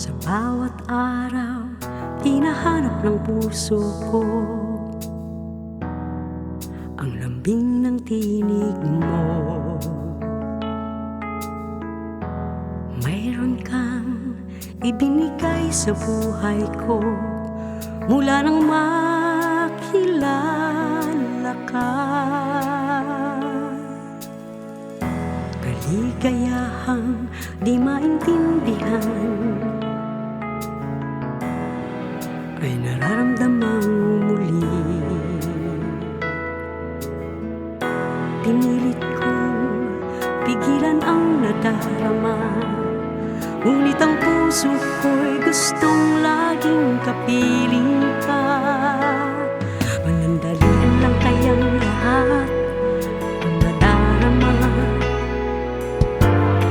Sa bawat araw, hinahanap ng puso ko ang lambing ng tinig mo. Mayroon kang ibinigay sa buhay ko mula nang makilala ka. Kaligayahang di maintindihan ay nararamdamang muli. Pinilit kong pigilan ang nadarama, ngunit ang puso ko'y gustong laging kapiling ka. Panandalian lang kayang lahat ang nadarama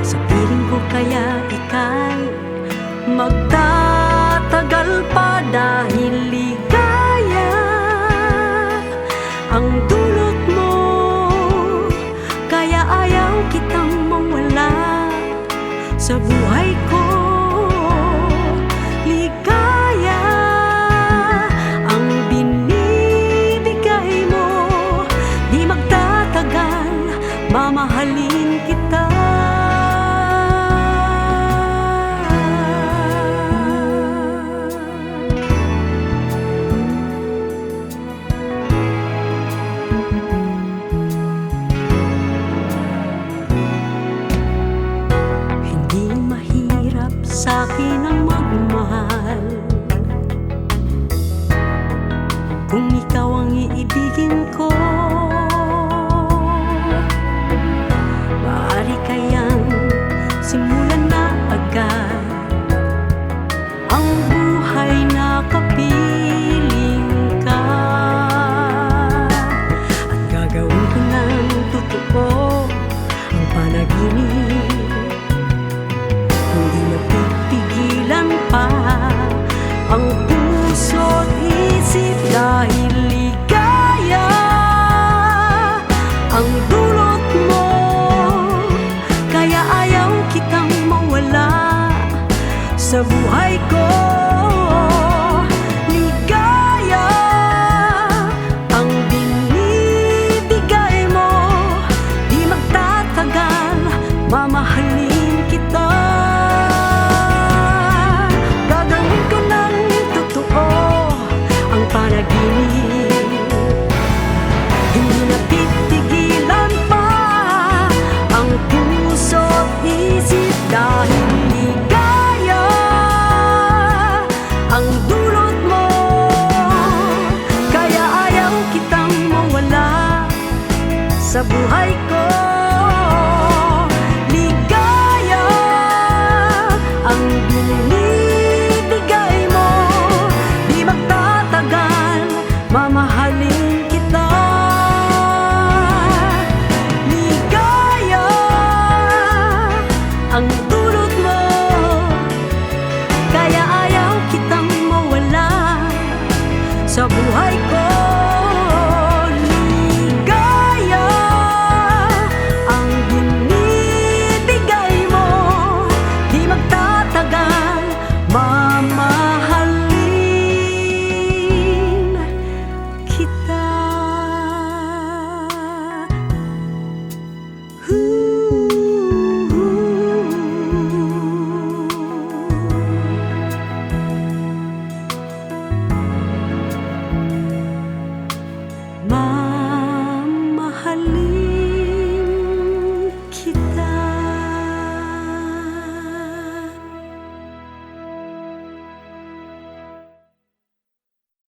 sa piling ko, kaya ika'y magtatagal pa dahil ligaya ang dulot mo. Kaya ayaw kitang mawala sa buhay ko. Ligaya ang binibigay mo, di magtatagal, mamahalin kita. Sa'kin ang magmahal kung ikaw ang iibigin ko. Maaari kayang simulan na agad ang buhay na kapiling ka, at gagawin ko ng totoo ang panaginip. Hindi napipigilan pa ang puso't isip dahil ligaya ang dulot mo. Kaya ayaw kitang mawala sa buhay ko. Ligaya ang binibigay mo, di magtatagal, mamahalin